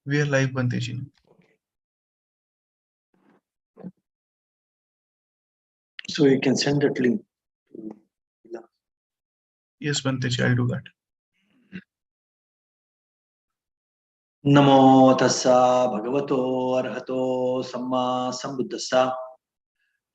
We are live, Banteji. So you can send that link to Hila. Yes, Banteji, I'll do that. Namo tassa bhagavato arhato samma sambuddhassa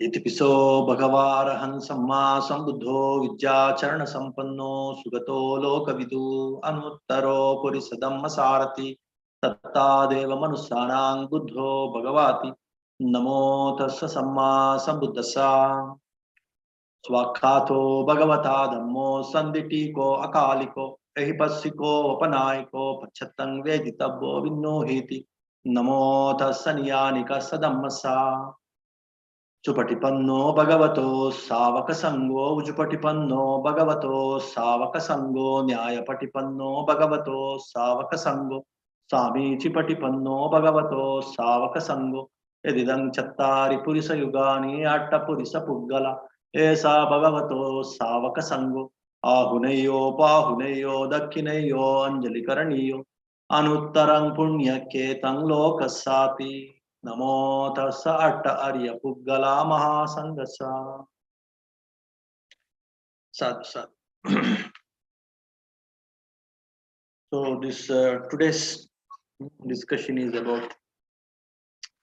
itipiso bhagavarahan samma sambuddho vidyacharana sampanno sugato lokavidu anuttaro purisadamma sarati tatta deva manusanang buddho bhagavati namo tassa samma sambuddhassa swakhato bhagavata dhammo sanditiko akaliko ehipasiko apanaiko pachatang veditabbo vinnohiti namo tassa niyanika sadammasa chupatipanno bhagavato savaka sango ujupatipanno bhagavato savaka sango nyayapatipanno bhagavato savaka sango sami chipatipanno bhagavato savaka sango edidang chattari purisa yugani atta purisa puggala esa bhagavato savaka sango ahuneyo pahuneyo dakhineyo anjali karaniyo anuttarang punyaketang lokasati namo tassa atta arya puggala mahasangasa sadhu sadhu. So this today's discussion is about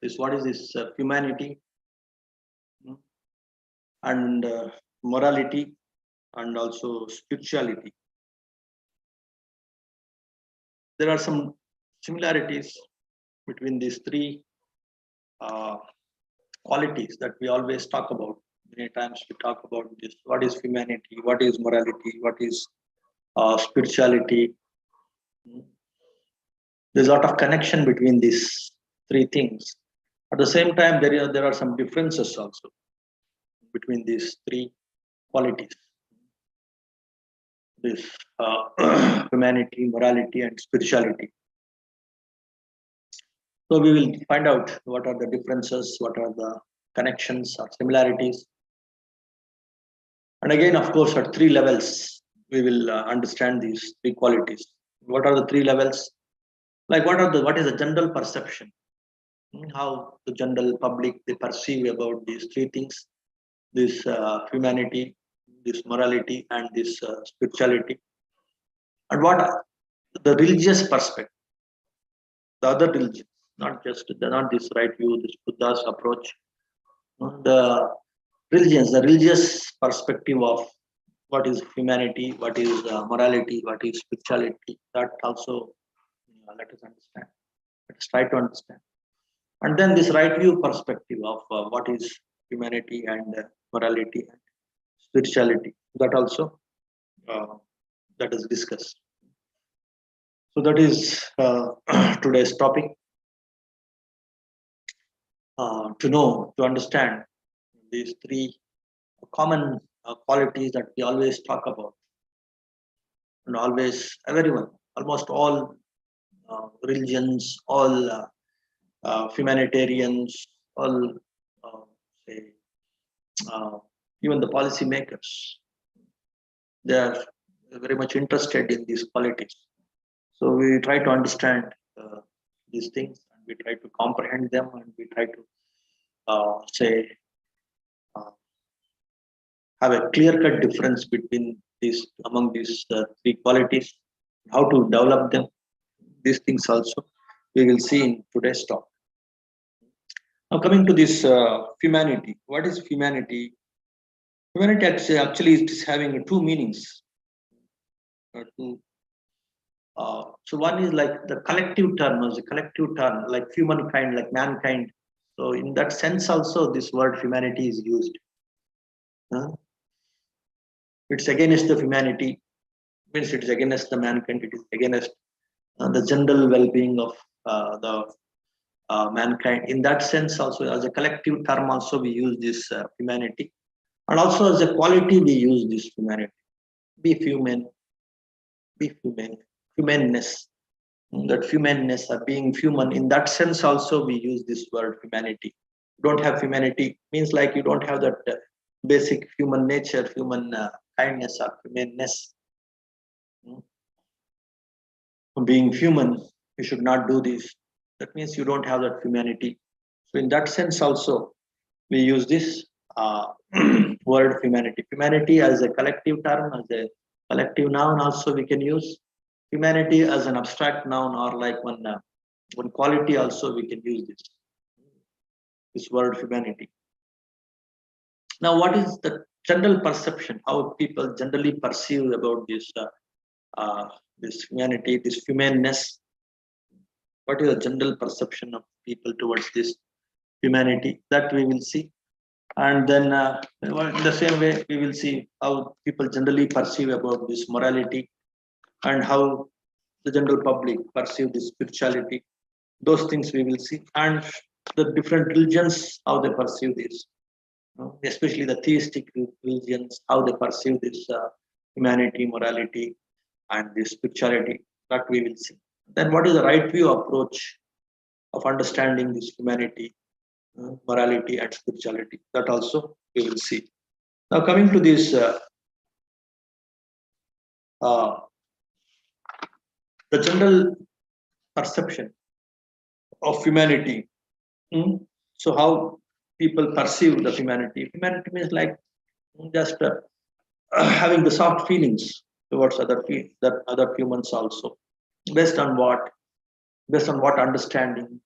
this, what is this humanity and morality and also spirituality. There are some similarities between these three qualities that we always talk about. Many times we talk about this: what is humanity, what is morality, what is spirituality. There's a lot of connection between these three things. At the same time, there are some differences also between these three qualities: this humanity, morality, and spirituality. So we will find out what are the differences, what are the connections or similarities. And again, of course, at three levels, we will understand these three qualities. What are the three levels? Like what is the general perception? How the general public, they perceive about these three things: this humanity, this morality, and this spirituality. And what are the religious perspective, the other religions, not this right view, this Buddha's approach, the religions, the religious perspective of what is humanity, what is morality, what is spirituality. That also let us understand. Let us try to understand. And then this right view perspective of what is humanity and morality and spirituality. That also that is discussed. So that is today's topic. To understand these three common qualities that we always talk about, and always everyone, almost all religions, all humanitarians, all even the policy makers, they are very much interested in these qualities. So we try to understand these things, and we try to comprehend them, and we try to have a clear-cut difference between among these three qualities, how to develop them. These things also we will see in today's talk. Now coming to this humanity. What is humanity? Humanity actually is having two meanings. So one is like the collective term, like humankind, like mankind. So in that sense also this word humanity is used. It's against the humanity, means it is against the mankind, it is against the general well-being of the mankind. In that sense also, as a collective term also we use this humanity, and also as a quality we use this humanity. Be human, humanness. That humanness, being human, in that sense also we use this word humanity. Don't have humanity means like you don't have that basic human nature, human kindness or humanness. Being human, you should not do this. that means you don't have that humanity. So in that sense also, we use this word humanity. Humanity as a collective term, as a collective noun also we can use. Humanity as an abstract noun or like one quality also we can use this word humanity. Now, what is the general perception? How people generally perceive about this humanity, this humaneness? What is the general perception of people towards this humanity? That we will see, and then in the same way we will see how people generally perceive about this morality and how the general public perceive this spirituality. Those things we will see, and the different religions how they perceive this. Especially the theistic religions, how they perceive this humanity, morality, and this spirituality, that we will see. Then, what is the right view approach of understanding this humanity, morality, and spirituality? That also we will see. Now, coming to this, uh, the general perception of humanity. So, how people perceive the humanity? Humanity means like just having the soft feelings towards other humans also, based on what understanding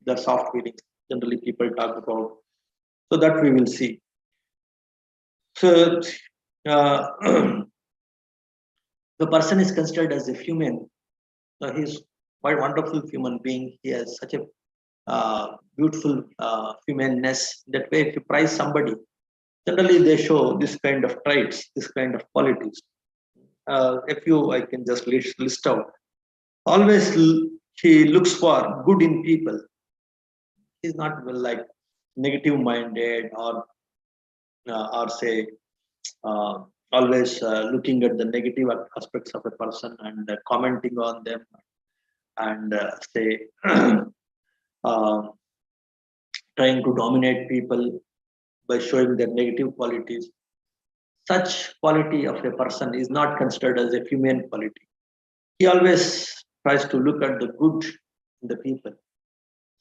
the soft feelings generally people talk about. So that we will see. So uh, the person is considered as a human. So he's quite wonderful human being. He has such a beautiful humanness. That way, if you prize somebody, generally they show this kind of traits, this kind of qualities. A few I can just list out. Always he looks for good in people. He's not like negative minded or say uh, always looking at the negative aspects of a person and commenting on them and say uh, trying to dominate people by showing their negative qualities. Such quality of a person is not considered as a humane quality. He always tries to look at the good in the people.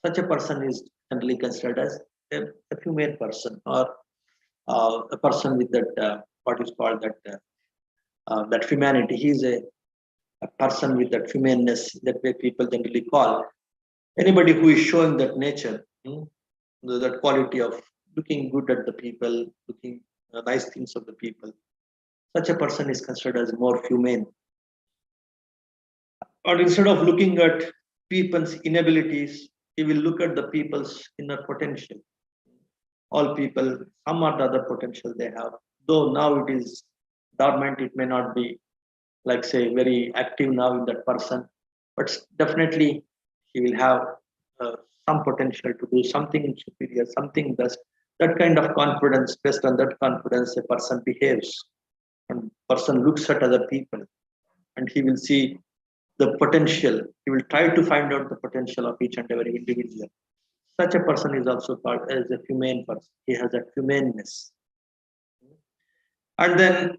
Such a person is generally considered as a humane person, or a person with that what is called that humanity. He is a person with that humaneness. That way, people generally call anybody who is showing that nature, that quality of looking good at the people, looking nice things of the people. Such a person is considered as more humane. Or instead of looking at people's inabilities, he will look at the people's inner potential. All people, some or the other potential they have. Though now it is dormant, it may not be like say very active now in that person, but definitely he will have some potential to do something superior, something best. That kind of confidence, based on that confidence, a person behaves, and person looks at other people, and he will see the potential. He will try to find out the potential of each and every individual. Such a person is also called as a humane person. He has a humaneness. And then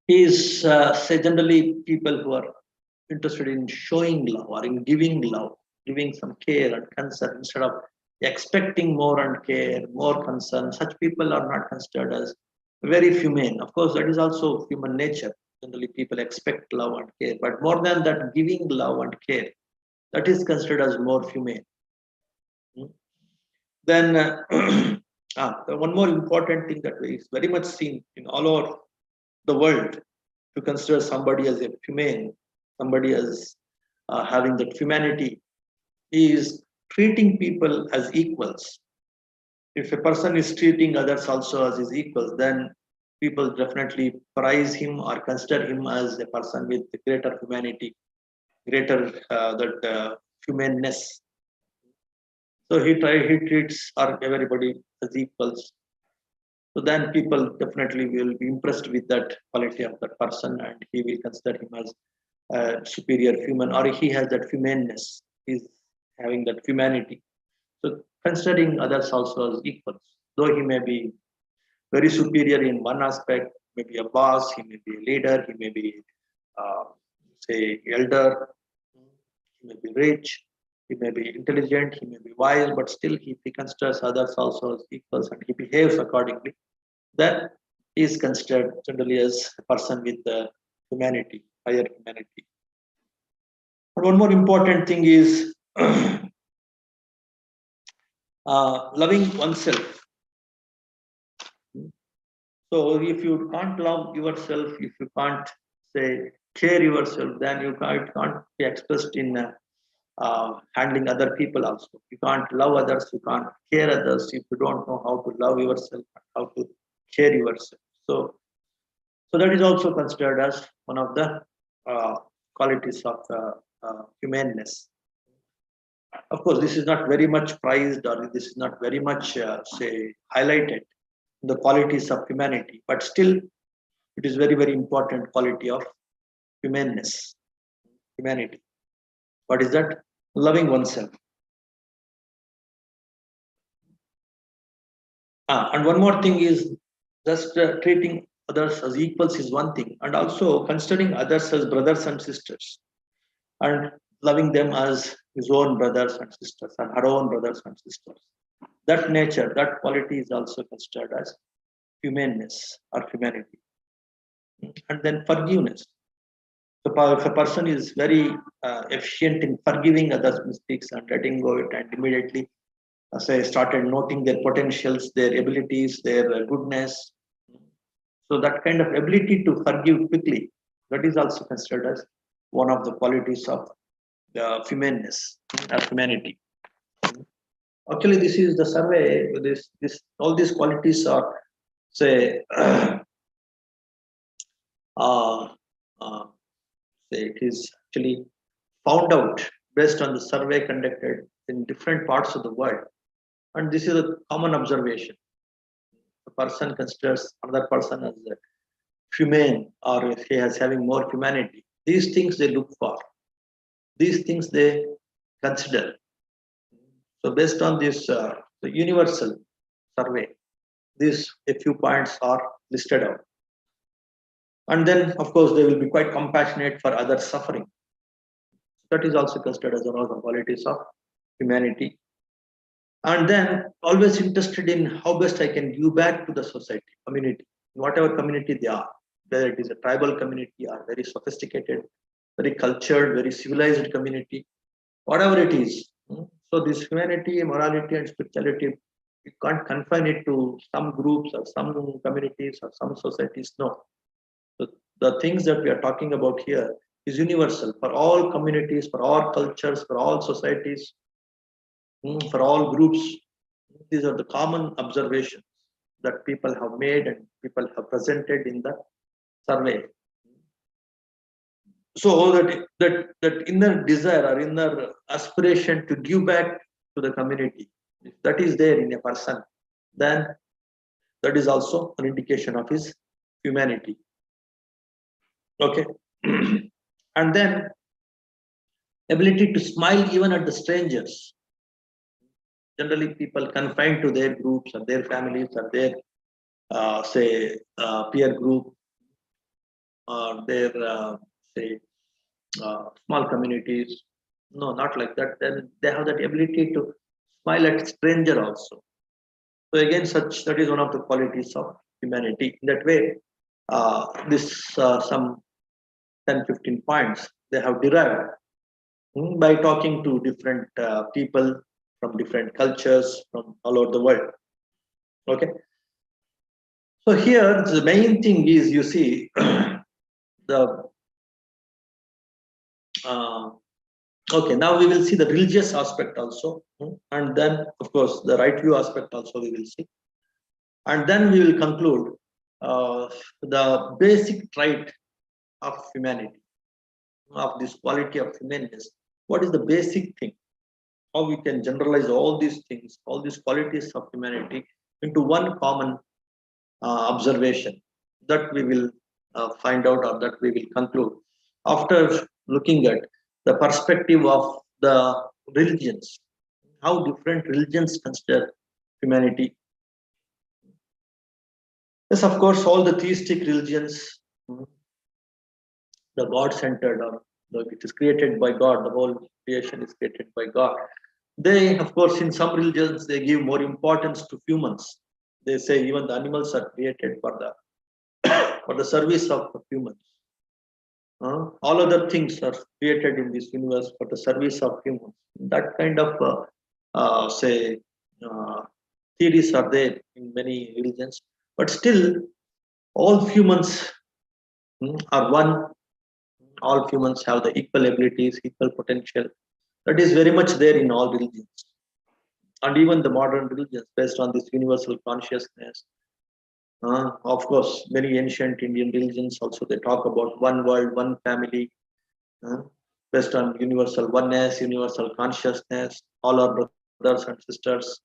he is say generally people who are interested in showing love or in love, giving some care and concern instead of expecting more and care, more concern. Such people are not considered as very humane. Of course, that is also human nature. Generally, people expect love and care, but more than that, giving love and care, that is considered as more humane. Then one more important thing that is very much seen in all over the world, to consider somebody as a humane, somebody as having that humanity, is treating people as equals. If a person is treating others also as his equals, then people definitely prize him or consider him as a person with greater humanity, greater humaneness. So he treats everybody as equals. So then people definitely will be impressed with that quality of that person, and he will consider him as a superior human, or he has that humaneness. He's having that humanity. So considering others also as equals, though he may be very superior in one aspect, maybe a boss, he may be a leader, he may be, uh, say, elder, He may be rich, he may be intelligent, he may be wise, but still if he considers others also as equals and he behaves accordingly, then he is considered generally as a person with humanity, higher humanity. And one more important thing is loving oneself. So if you can't love yourself, if you can't say care yourself, then you can't be expressed in handling other people also. You can't love others, you can't care others if you don't know how to love yourself and how to care yourself. So that is also considered as one of the qualities of humaneness. Of course, this is not very much prized or this is not very much, say, highlighted, the qualities of humanity, but still it is very, very important quality of humaneness, humanity. What is that? Loving oneself. And one more thing is just treating others as equals is one thing, and also considering others as brothers and sisters, and loving them as his own brothers and sisters and her own brothers and sisters. That nature, that quality is also considered as humaneness or humanity. And then forgiveness. So if a person is very efficient in forgiving others' mistakes and letting go of it, and immediately say started noting their potentials, their abilities, their goodness. So that kind of ability to forgive quickly, that is also considered as one of the qualities of humanness or humanity. Actually, this is the survey. This all these qualities are, say, say it is actually found out based on the survey conducted in different parts of the world, and this is a common observation. The person considers another person as humane, or he is having more humanity. These things they look for. These things they consider. So based on this the universal survey, these a few points are listed out. And then, of course, they will be quite compassionate for others' suffering. That is also considered as one of the qualities of humanity. And then always interested in how best I can give back to the society, community, whatever community they are, whether it is a tribal community or very sophisticated, very cultured, very civilized community, whatever it is. So this humanity, morality, and spirituality, you can't confine it to some groups or some communities or some societies. No. So the things that we are talking about here is universal for all communities, for all cultures, for all societies, for all groups. These are the common observations that people have made and people have presented in the survey. So that inner desire or inner aspiration to give back to the community, if that is there in a person, then that is also an indication of his humanity. Okay. And then ability to smile even at the strangers. Generally, people confined to their groups or their families or their say peer group or their say small communities. No, not like that. Then they have that ability to smile at stranger also. So again, that is one of the qualities of humanity. In that way, this some 10-15 points they have derived by talking to different people from different cultures from all over the world. Okay. So here the main thing is, you see, the okay, now we will see the religious aspect also, and then of course the right view aspect also we will see, and then we will conclude the basic trait of humanity, of this quality of humanness. What is the basic thing? How we can generalize all these things, all these qualities of humanity into one common observation that we will find out, or that we will conclude after looking at the perspective of the religions, how different religions consider humanity. Yes, of course, all the theistic religions, the God-centered or Look, it is created by God. The whole creation is created by God. They, of course, in some religions, they give more importance to humans. They say even the animals are created for the for the service of the humans. All other things are created in this universe for the service of humans. That kind of say theories are there in many religions, but still, all humans are one. All humans have the equal abilities, equal potential. That is very much there in all religions, and even the modern religions based on this universal consciousness. Of course, many ancient Indian religions also they talk about one world, one family, uh, based on universal oneness, universal consciousness. All are brothers and sisters.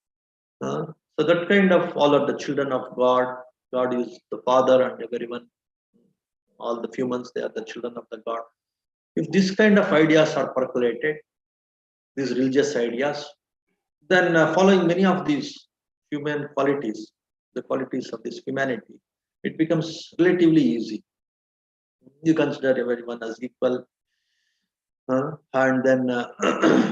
So that kind of all are the children of God. God is the Father, and everyone, all the humans, they are the children of the God. If this kind of ideas are percolated, these religious ideas, then following many of these human qualities, the qualities of this humanity, it becomes relatively easy. You consider everyone as equal, and then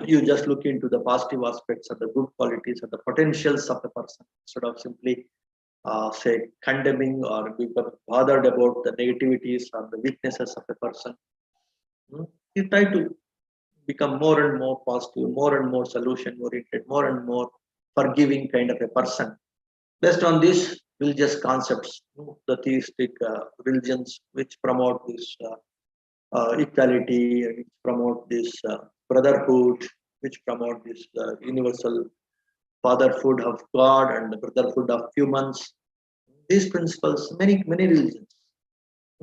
you just look into the positive aspects of the good qualities and the potentials of the person instead of simply say condemning or become bothered about the negativities or the weaknesses of the person. You try to become more and more positive, more and more solution oriented, more and more forgiving kind of a person. Based on these religious concepts, the theistic religions which promote this equality, which promote this brotherhood, which promote this universal fatherhood of God and the brotherhood of humans. These principles, many religions,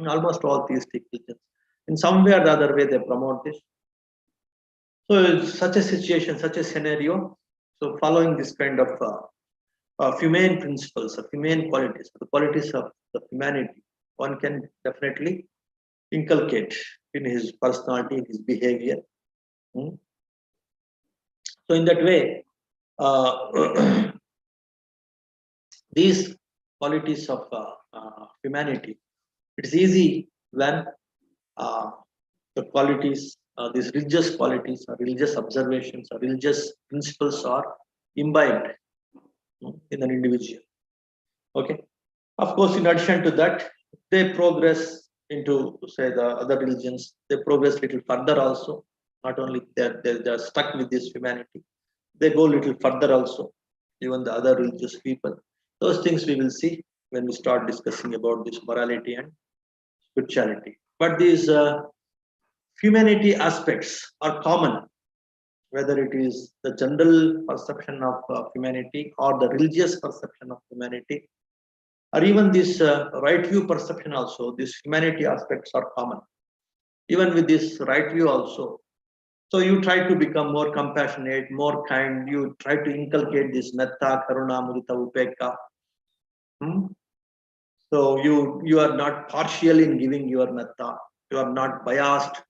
almost all theistic religions, in some way or the other way, they promote this. So, such a situation, such a scenario, so following this kind of humane principles, of humane qualities, the qualities of the humanity, one can definitely inculcate in his personality, in his behavior. So, in that way, these qualities of humanity, it's easy when uh, the qualities, these religious qualities, or religious observations, or religious principles are imbibed in an individual. Okay. Of course, in addition to that, they progress into say the other religions. They progress little further also. Not only they're stuck with this humanity, they go little further also. Even the other religious people. Those things we will see when we start discussing about this morality and spirituality. But these humanity aspects are common, whether it is the general perception of humanity or the religious perception of humanity, or even this right view perception also, these humanity aspects are common. Even with this right view also. So you try to become more compassionate, more kind, you try to inculcate this metta, karuna, mudita, upekka. So you are not partial in giving your metta, you are not biased.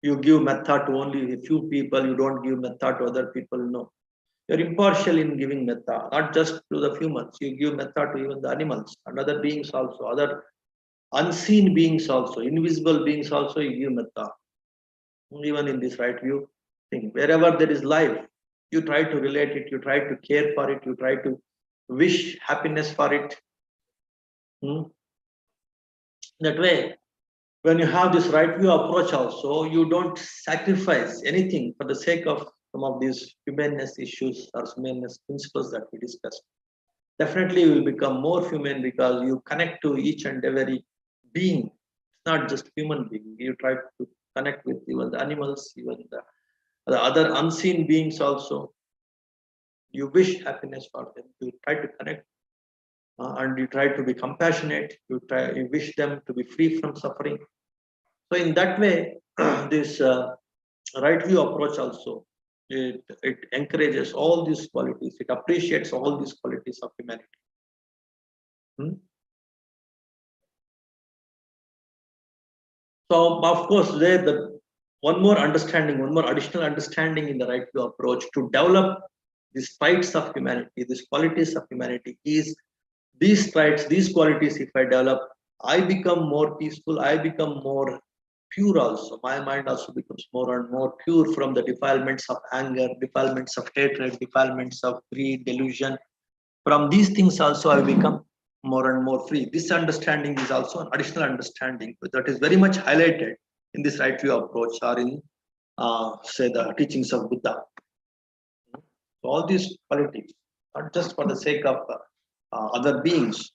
You give metta to only a few people, you don't give metta to other people, no. You're impartial in giving metta, not just to the humans. You give metta to even the animals and other beings also, other unseen beings also, invisible beings also. You give metta. Even in this right view thing, wherever there is life, you try to relate it, you try to care for it, you try to wish happiness for it. That way, when you have this right view approach also, you don't sacrifice anything for the sake of some of these humaneness issues or humaneness principles that we discussed. Definitely you will become more human because you connect to each and every being. It's not just human being. You try to connect with even the animals, even the other unseen beings also. You wish happiness for them. You try to connect and you try to be compassionate. You wish them to be free from suffering. So in that way, this right view approach also, it encourages all these qualities. It appreciates all these qualities of humanity. So of course, there the one more understanding, one more additional understanding in the right view approach to develop these traits of humanity, these qualities of humanity is these traits, these qualities. If I develop, I become more peaceful. I become more pure also. My mind also becomes more and more pure from the defilements of anger, defilements of hatred, defilements of greed, delusion. From these things also I become more and more free. This understanding is also an additional understanding that is very much highlighted in this right view approach or in say the teachings of Buddha. So all these qualities, not just for the sake of other beings,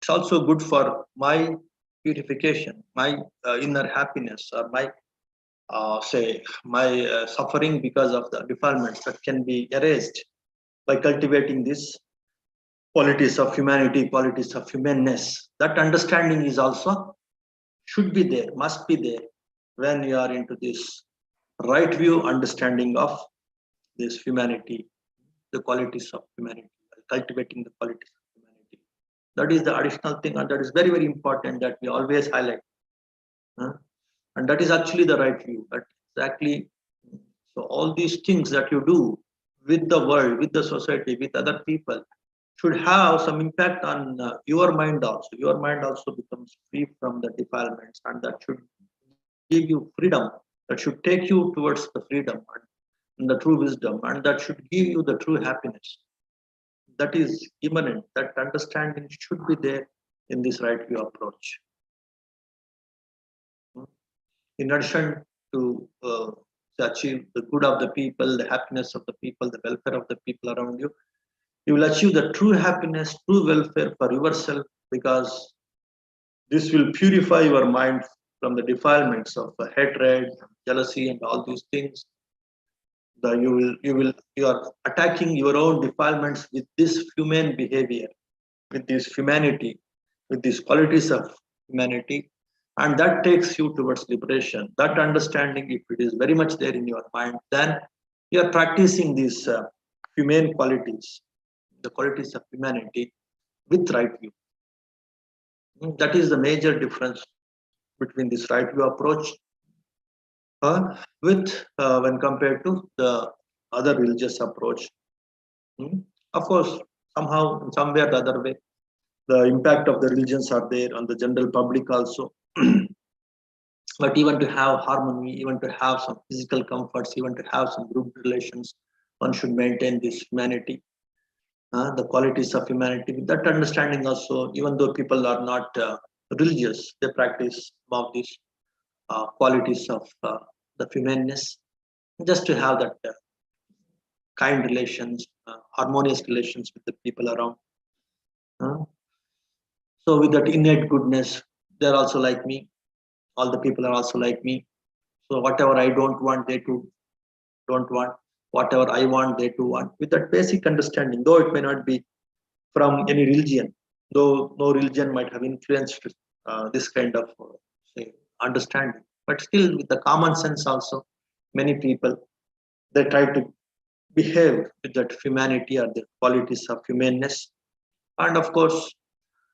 it's also good for my purification, my inner happiness, or my say my suffering because of the defilements that can be erased by cultivating these qualities of humanity, qualities of humanness. That understanding is also should be there, must be there when you are into this right view understanding of this humanity, the qualities of humanity, cultivating the qualities of humanity. That is the additional thing, and that is very, very important that we always highlight. And that is actually the right view. That exactly. So all these things that you do with the world, with the society, with other people, should have some impact on your mind also. Your mind also becomes free from the defilements, and that should give you freedom. That should take you towards the freedom and the true wisdom, and that should give you the true happiness. That is immanent. That understanding should be there in this right view approach. In addition to achieve the good of the people, the happiness of the people, the welfare of the people around you, you will achieve the true happiness, true welfare for yourself, because this will purify your mind from the defilements of hatred, jealousy, and all these things. You are attacking your own defilements with this humane behavior, with this humanity, with these qualities of humanity, and that takes you towards liberation. That understanding, if it is very much there in your mind, then you are practicing these humane qualities, the qualities of humanity, with right view. That is the major difference between this right view approach with when compared to the other religious approach. Of course, somehow, somewhere the other way, the impact of the religions are there on the general public also. But even to have harmony, even to have some physical comforts, even to have some group relations, one should maintain this humanity, the qualities of humanity. With that understanding also, even though people are not religious, they practice about these qualities of the humaneness, just to have that kind relations, harmonious relations with the people around. So with that innate goodness, they're also like me. All the people are also like me. So whatever I don't want, they too don't want. Whatever I want, they too want. With that basic understanding, though it may not be from any religion, though no religion might have influenced this kind of say, understanding, but still with the common sense also, many people, they try to behave with that humanity or the qualities of humaneness. And of course,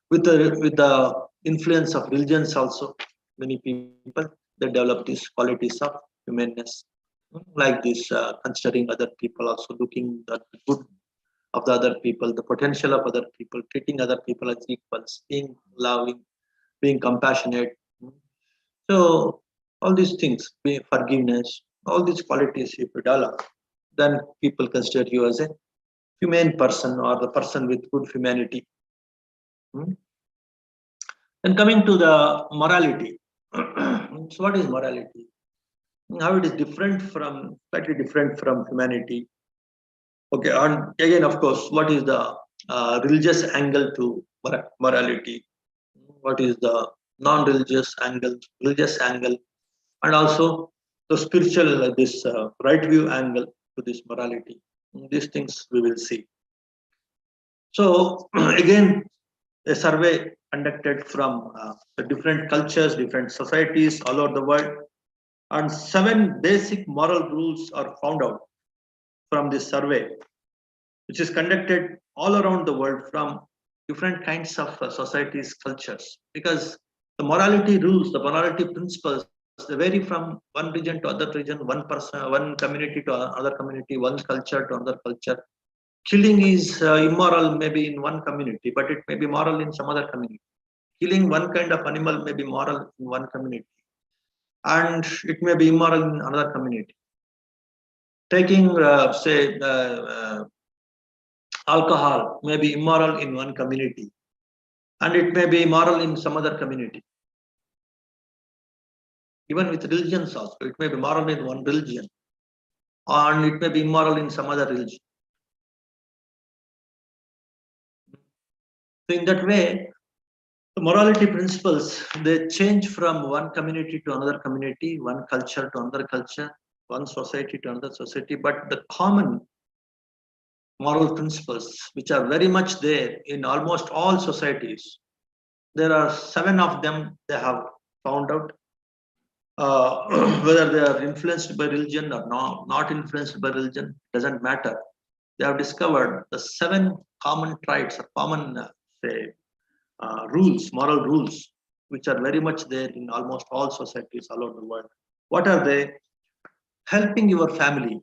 with the influence of religions also, many people, they develop these qualities of humanness, like this considering other people, also looking at the good of the other people, the potential of other people, treating other people as equals, being loving, being compassionate. So all these things, forgiveness, all these qualities, if you develop, then people consider you as a humane person or the person with good humanity. Then coming to the morality. So what is morality? How it is different from, slightly different from humanity. Okay, and again, of course, what is the religious angle to morality? What is the non-religious angle, religious angle, and also the spiritual, this right view angle to this morality? These things we will see. So again, a survey conducted from the different cultures, different societies all over the world, and 7 basic moral rules are found out from this survey, which is conducted all around the world from different kinds of societies, cultures. Because the morality rules, the morality principles, they vary from one region to other region, one person, one community to another community, one culture to another culture. Killing is immoral maybe in one community, but it may be moral in some other community. Killing one kind of animal may be moral in one community. and it may be immoral in another community. Taking, alcohol may be immoral in one community, and it may be immoral in some other community. Even with religions also, it may be moral in one religion, and it may be immoral in some other religion. So in that way, the morality principles, they change from one community to another community, one culture to another culture, one society to another society. But the common moral principles, which are very much there in almost all societies, there are 7 of them they have found out. Whether they are influenced by religion or not influenced by religion, doesn't matter. They have discovered the 7 common traits or common, rules, moral rules, which are very much there in almost all societies all over the world. What are they? Helping your family.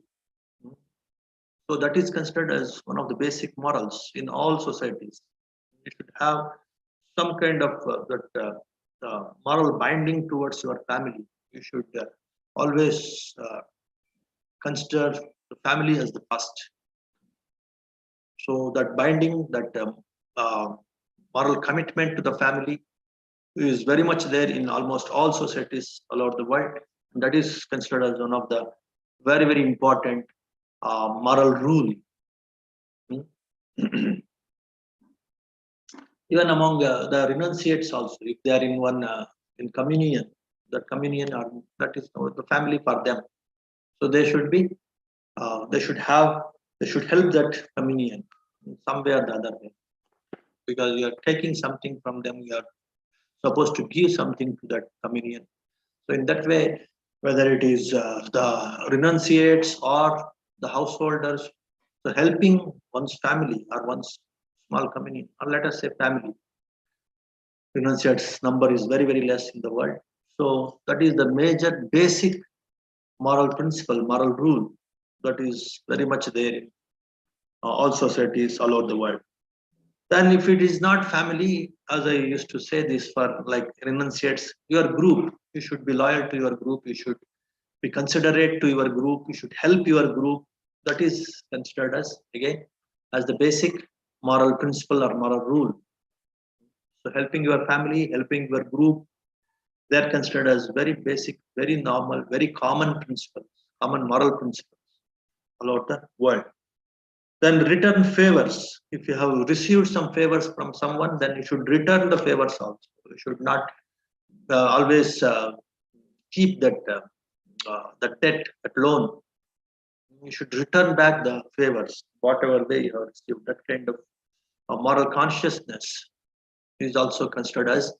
So that is considered as one of the basic morals in all societies. You should have some kind of moral binding towards your family. You should always consider the family as the first. So that binding, that moral commitment to the family is very much there in almost all societies all over the world. And that is considered as one of the very, very important moral rule. Even among the renunciates also, if they are in one in communion, that communion are, that is the family for them. So they should be, they should help that communion in some way or the other way, because you are taking something from them, you are supposed to give something to that communion. So in that way, whether it is the renunciates or the householders, so helping one's family or one's small community, or let us say family, renunciates number is very, very less in the world. So that is the major basic moral principle, moral rule that is very much there in all societies all over the world. Then if it is not family, as I used to say this for like renunciates, your group, you should be loyal to your group, you should be considerate to your group, you should help your group. That is considered as, again, as the basic moral principle or moral rule. So helping your family, helping your group, they are considered as very basic, very normal, very common principles, common moral principles all over the world. Then return favors. If you have received some favors from someone, then you should return the favors also. You should not always keep that debt, that loan. You should return back the favors, whatever way you have received. That kind of moral consciousness is also considered as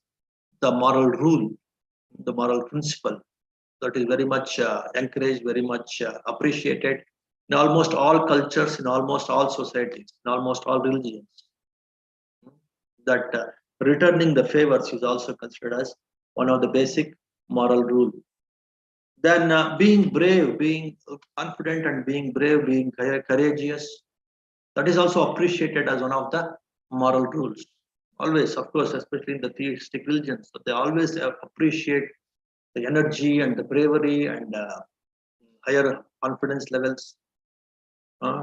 the moral rule, the moral principle that is very much encouraged, very much appreciated in almost all cultures, in almost all societies, in almost all religions. That returning the favors is also considered as one of the basic moral rule. Then being brave, being confident and being brave, being courageous, that is also appreciated as one of the moral rules. Always, of course, especially in the theistic religions, so they always appreciate the energy and the bravery and higher confidence levels.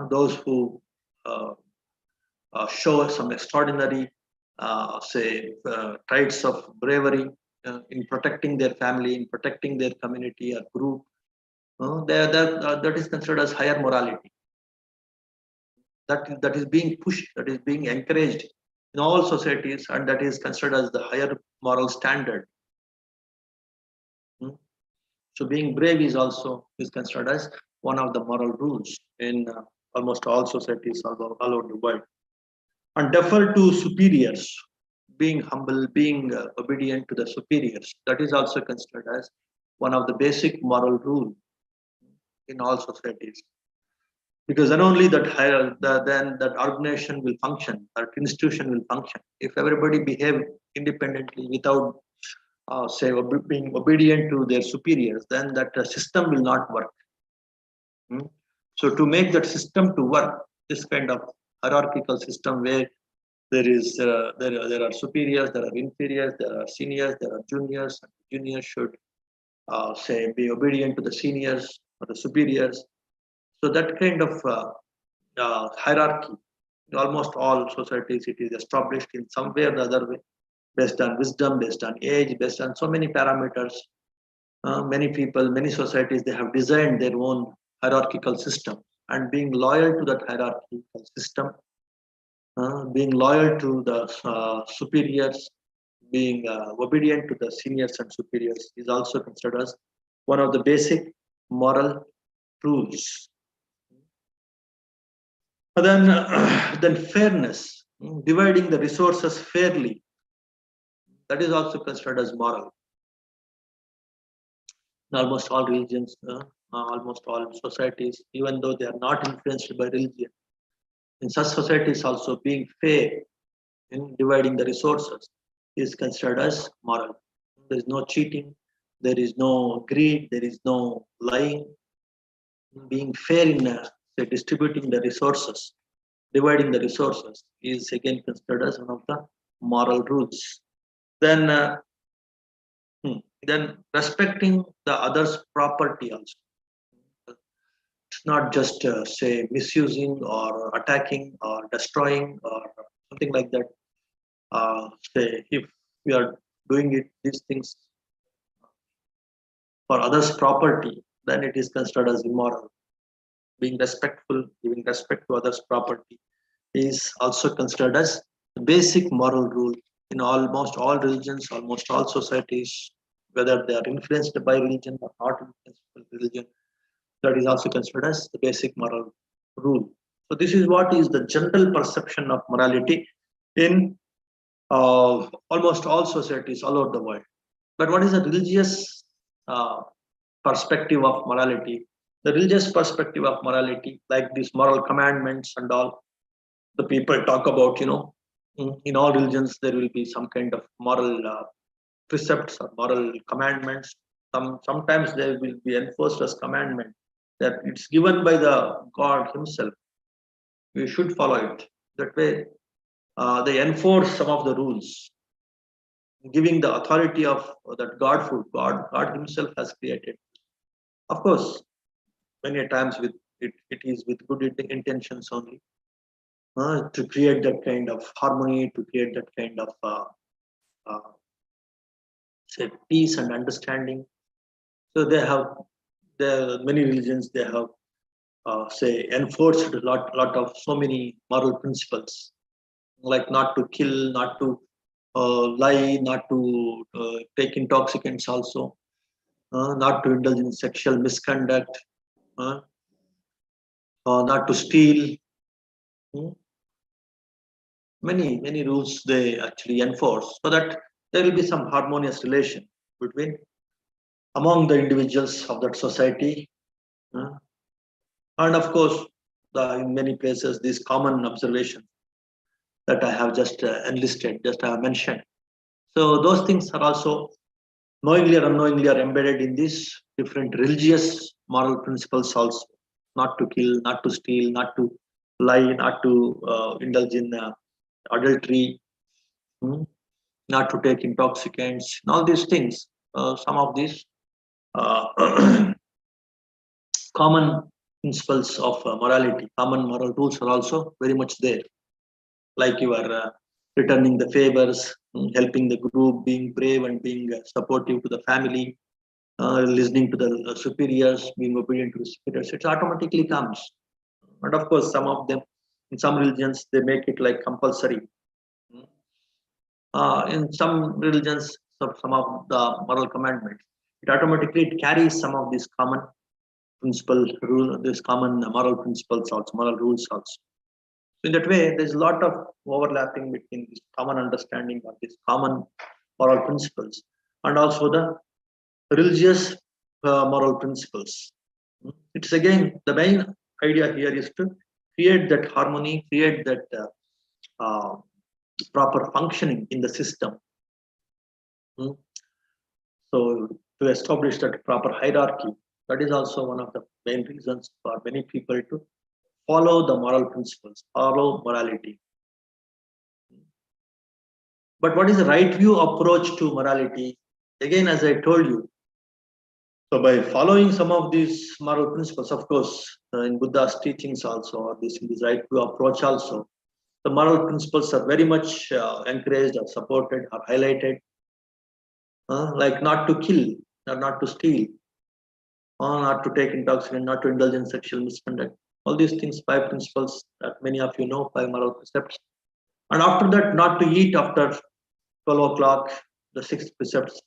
Those who show some extraordinary, traits of bravery in protecting their family, in protecting their community or group, that is considered as higher morality. That is being pushed, that is being encouraged in all societies, and that is considered as the higher moral standard. So being brave is also considered as one of the moral rules in almost all societies all over the world. And defer to superiors, being humble, being obedient to the superiors, that is also considered as one of the basic moral rule in all societies. Because then only that then that organization will function, that institution will function. If everybody behave independently without being obedient to their superiors, then that system will not work. So to make that system to work, this kind of hierarchical system where there are superiors, there are inferiors, there are seniors, there are juniors, and juniors should say, be obedient to the seniors or the superiors. So that kind of hierarchy, in almost all societies, it is established in some way or the other way, based on wisdom, based on age, based on so many parameters. Many people, many societies, they have designed their own hierarchical system, and being loyal to that hierarchical system, being loyal to the superiors, being obedient to the seniors and superiors is also considered as one of the basic moral rules. And then, then fairness, dividing the resources fairly, that is also considered as moral. In almost all religions, almost all societies, even though they are not influenced by religion, in such societies also being fair in dividing the resources is considered as moral. There is no cheating, there is no greed, there is no lying. Being fair in say, distributing the resources, dividing the resources is again considered as one of the moral rules. Then, then respecting the other's property also. It's not just say misusing or attacking or destroying or something like that. Say if we are doing these things for others' property, then it is considered as immoral. Being respectful, giving respect to others' property is also considered as the basic moral rule in almost all religions, almost all societies, whether they are influenced by religion or not influenced by religion. That is also considered as the basic moral rule. So this is what is the general perception of morality in almost all societies all over the world. But what is the religious perspective of morality? The religious perspective of morality, like these moral commandments and all, the people talk about, in all religions there will be some kind of moral precepts or moral commandments. Sometimes they will be enforced as commandment that it's given by the God Himself. We should follow it. That way, they enforce some of the rules, giving the authority of that Godhood. God Himself has created. Of course, many times it is with good intentions only, to create that kind of harmony, to create that kind of say peace and understanding. So there are many religions, they have say enforced a lot of so many moral principles, like not to kill, not to lie, not to take intoxicants also, not to indulge in sexual misconduct, not to steal. Many rules they actually enforce so that there will be some harmonious relation between among the individuals of that society. And of course, in many places, these common observations that I have just enlisted, just I have mentioned. So those things are also knowingly or unknowingly are embedded in these different religious moral principles also. Not to kill, not to steal, not to lie, not to indulge in adultery, not to take intoxicants, and all these things. Some of these common principles of morality, common moral rules are also very much there. Like you are returning the favors, helping the group, being brave and being supportive to the family, listening to the superiors, being obedient to the superiors. It automatically comes. But of course, some of them, in some religions, they make it like compulsory. In some religions, some of the moral commandments, it carries some of these common these common moral principles also, moral rules also. So in that way, there's a lot of overlapping between this common understanding of these common moral principles and also the religious moral principles. It's again the main idea here is to create that harmony, create that proper functioning in the system. So to establish that proper hierarchy, that is also one of the main reasons for many people to follow the moral principles, follow morality. But what is the right view approach to morality? Again, as I told you, So by following some of these moral principles, of course, in Buddha's teachings also, or this in this right view approach also, the moral principles are very much encouraged or supported or highlighted, like not to kill, or not to steal, or not to take intoxicant, not to indulge in sexual misconduct. All these things, five principles that many of you know, five moral precepts. And after that, not to eat after 12 o'clock, the sixth precepts,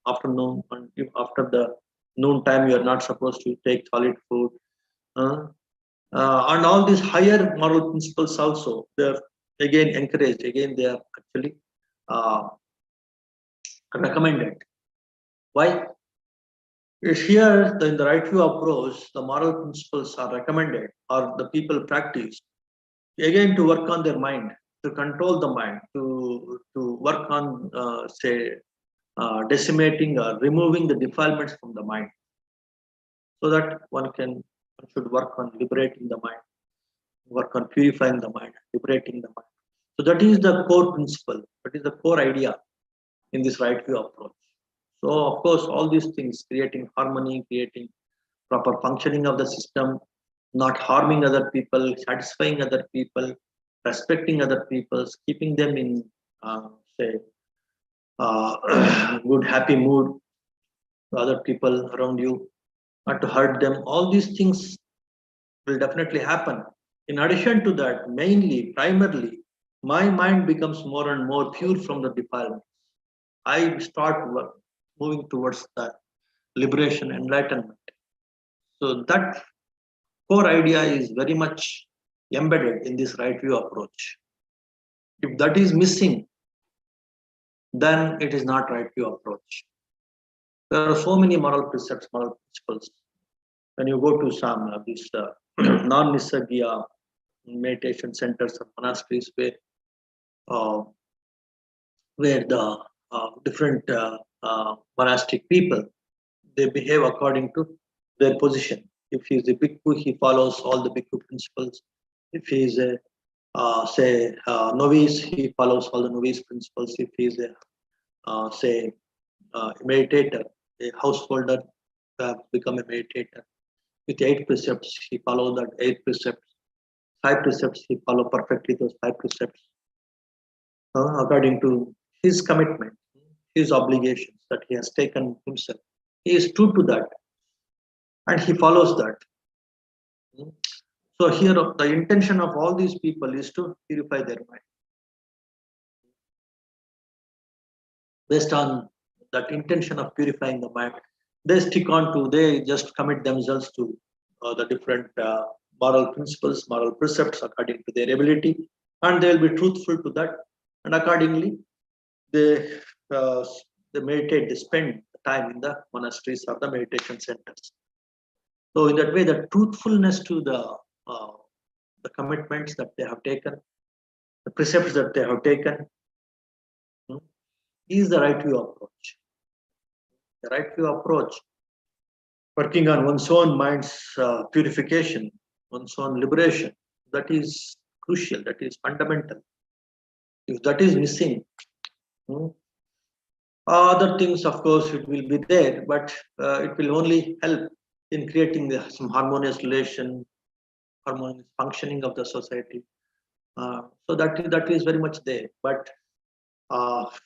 afternoon, and after the noon time, you are not supposed to take solid food. Uh, and all these higher moral principles also, they're again encouraged, again, they are actually uh, recommended. Why? Is here, in the right view approach, the moral principles are recommended, or the people practice, again, to work on their mind, to control the mind, to work on, say, decimating or removing the defilements from the mind, so that one should work on liberating the mind, work on purifying the mind, liberating the mind. So that is the core principle, that is the core idea in this right view approach. So of course, all these things, creating harmony, creating proper functioning of the system, not harming other people, satisfying other people, respecting other people, keeping them in, say, good happy mood, to other people around you, not to hurt them. All these things will definitely happen. In addition to that, mainly, primarily, my mind becomes more and more pure from the defilement. I start moving towards that liberation, enlightenment. So that core idea is very much embedded in this right view approach. If that is missing, then it is not right view approach. There are so many moral precepts, moral principles. When you go to some of these non-nisargya meditation centers or monasteries uh, where the different monastic people, they behave according to their position. If he is a bhikkhu, he follows all the bhikkhu principles. If he is a say novice, he follows all the novice principles. If he is a say meditator, a householder, become a meditator. With 8 precepts, he follows that 8 precepts. 5 precepts, he follow perfectly those 5 precepts according to his commitment, his obligations that he has taken himself. He is true to that, and he follows that. So here, the intention of all these people is to purify their mind. Based on that intention of purifying the mind, they just commit themselves to the different moral principles, moral precepts according to their ability, and they will be truthful to that, and accordingly they uh, they meditate, they spend time in the monasteries or the meditation centers. So in that way, the truthfulness to the commitments that they have taken, the precepts that they have taken, is the right view approach. The right view approach, working on one's own mind's purification, one's own liberation, that is crucial, that is fundamental. If that is missing, other things, of course, it will be there, but it will only help in creating some harmonious relation, harmonious functioning of the society. So that is very much there. But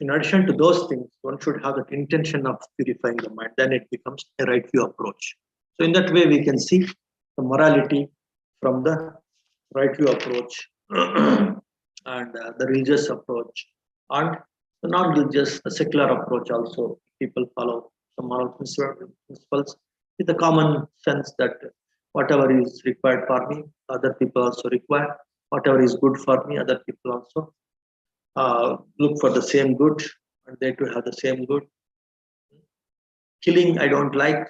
in addition to those things, one should have that intention of purifying the mind. Then it becomes a right view approach. So in that way, we can see the morality from the right view approach and the religious approach, and the non-religious, the secular approach also. People follow some moral principles with the common sense that whatever is required for me, other people also require. Whatever is good for me, other people also look for the same good, and they too have the same good. Killing, I don't like.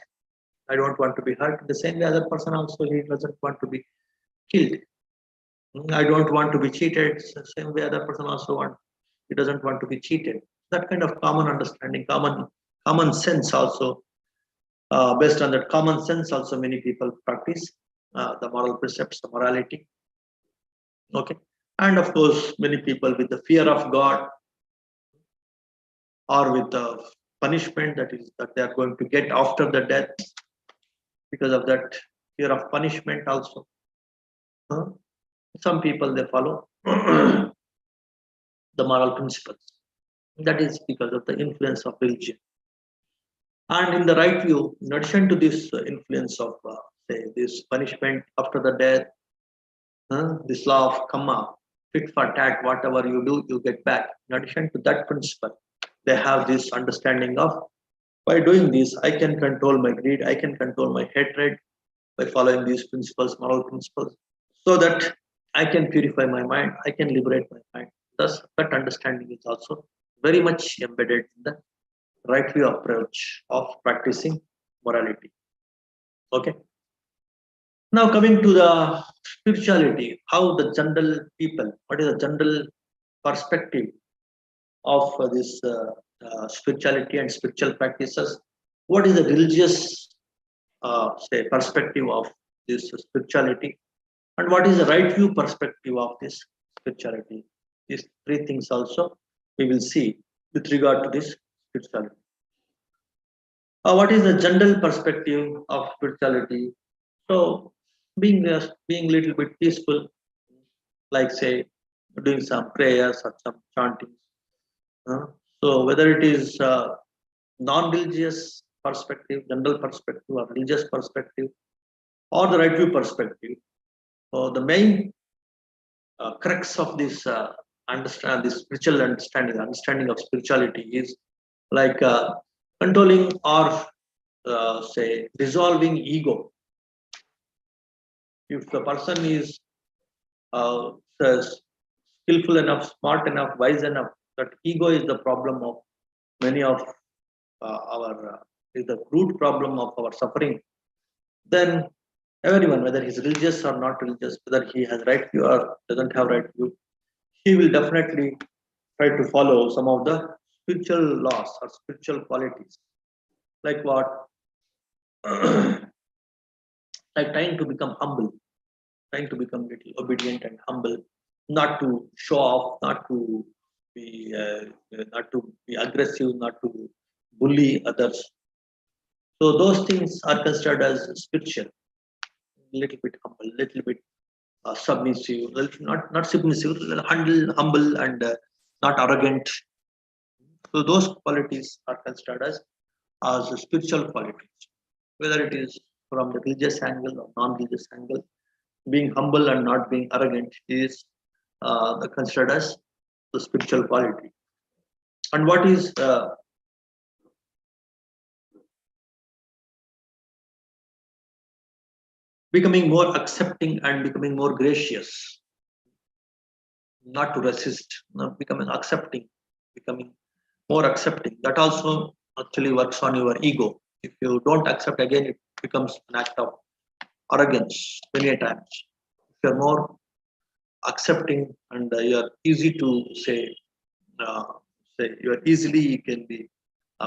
I don't want to be hurt. The same way, other person also, he doesn't want to be killed. I don't want to be cheated. The same way, other person also he doesn't want to be cheated. That kind of common understanding, common sense also. Based on that common sense, also many people practice the moral precepts, the morality. Okay, and of course, many people with the fear of God, or with the punishment that they are going to get after the death, because of that fear of punishment also. Some people, they follow the moral principles. That is because of the influence of religion. And in the right view, in addition to this influence of say this punishment after the death, this law of karma, tit for tat, whatever you do, you get back. In addition to that principle, they have this understanding of, by doing this, I can control my greed, I can control my hatred by following these principles, moral principles, so that I can purify my mind, I can liberate my mind. Thus, that understanding is also very much embedded in the right view approach of practicing morality. Okay. Now coming to the spirituality, how the general people, what is the general perspective of this spirituality and spiritual practices? What is the religious say perspective of this spirituality, and what is the right view perspective of this spirituality? These three things also we will see with regard to this spirituality. What is the general perspective of spirituality? So being little bit peaceful, like say doing some prayers or some chanting. So whether it is non-religious perspective, general perspective, or religious perspective, or the right view perspective, so the main crux of this this spiritual understanding of spirituality is like controlling or say dissolving ego. If the person is says skillful enough, smart enough, wise enough, that ego is the problem of many of our is the root problem of our suffering, then everyone, whether he's religious or not religious, whether he has right view or doesn't have right view, he will definitely try to follow some of the spiritual laws or spiritual qualities. Like what? Like trying to become humble, trying to become little obedient and humble, not to show off, not to be aggressive, not to bully others. So those things are considered as spiritual. Little bit humble, little bit submissive, not submissive, humble, and not arrogant. So those qualities are considered as spiritual qualities, whether it is from the religious angle or non-religious angle. Being humble and not being arrogant is considered as the spiritual quality. And what is becoming more accepting and becoming more gracious, not to resist, not becoming accepting, becoming more accepting. That also actually works on your ego. If you don't accept, again, it becomes an act of arrogance many times. If you're more accepting and you're easy to uh, say you're easily you can be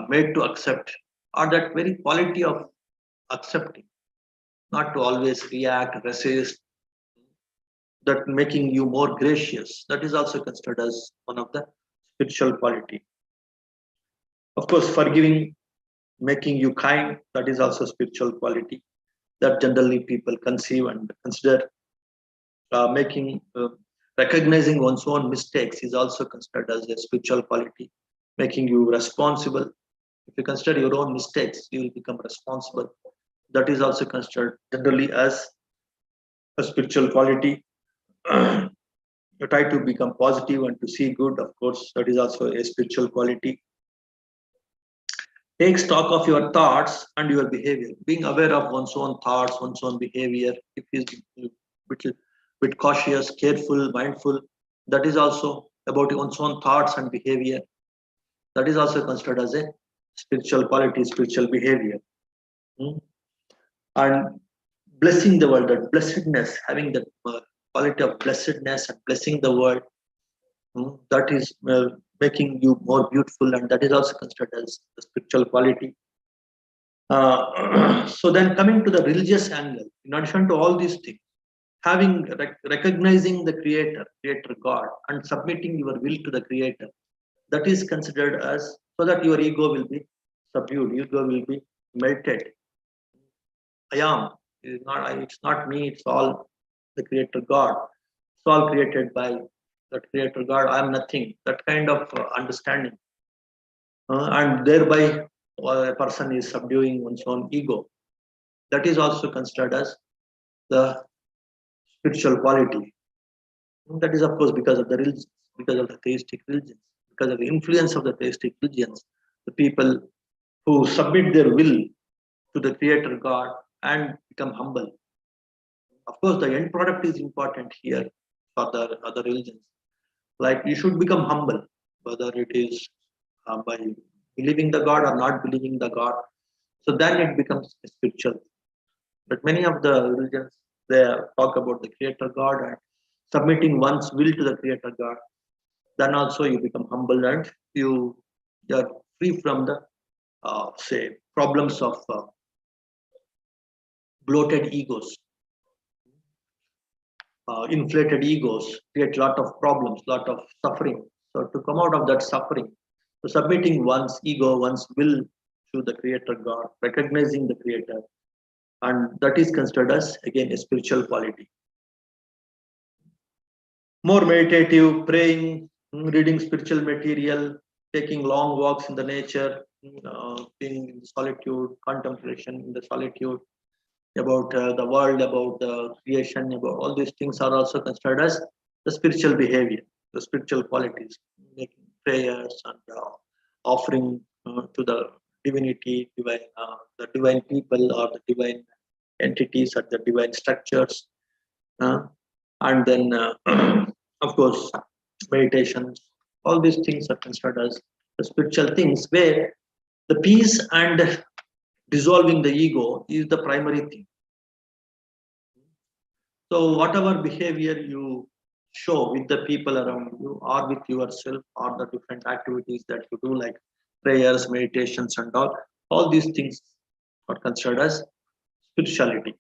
made to accept, or that very quality of accepting, not to always react, resist, that making you more gracious, that is also considered as one of the spiritual quality. Of course, forgiving, making you kind, that is also spiritual quality that generally people conceive and consider. Making recognizing one's own mistakes is also considered as a spiritual quality, making you responsible. If you consider your own mistakes, you will become responsible. That is also considered generally as a spiritual quality. You try to become positive and to see good, of course, that is also a spiritual quality. Take stock of your thoughts and your behavior, being aware of one's own thoughts, one's own behavior. If he's bit cautious, careful, mindful, that is also about one's own thoughts and behavior. That is also considered as a spiritual quality, spiritual behavior. And blessing the world, that blessedness, having the quality of blessedness and blessing the world, that is making you more beautiful, and that is also considered as the spiritual quality. So then coming to the religious angle, in addition to all these things, having recognizing the creator God, and submitting your will to the creator, that is considered as, so that your ego will be subdued. Ego will be melted. I am. It's not me. It's all the Creator God. It's all created by that Creator God. I am nothing. That kind of understanding, and thereby a person is subduing one's own ego. That is also considered as the spiritual quality. That is, of course, because of the religions, because of the theistic religions, because of the influence of the theistic religions. The people who submit their will to the Creator God and become humble. Of course, the end product is important here for the other religions. Like you should become humble, whether it is by believing the God or not believing the God. So then it becomes spiritual. But many of the religions, they talk about the Creator God and submitting one's will to the Creator God. Then also you become humble and you are free from the say problems of bloated egos. Inflated egos create a lot of problems, lot of suffering. So to come out of that suffering, so submitting one's ego, one's will to the Creator God, recognizing the Creator, and that is considered as again a spiritual quality. More meditative, praying, reading spiritual material, taking long walks in the nature, being in solitude, contemplation in the solitude, about the world, about the creation, about all these things are also considered as the spiritual behavior, the spiritual qualities, making prayers and offering to the divinity, the divine people or the divine entities or the divine structures, and then of course meditations. All these things are considered as the spiritual things, where the peace and dissolving the ego is the primary thing. So whatever behavior you show with the people around you or with yourself or the different activities that you do like prayers, meditations and all these things are considered as spirituality.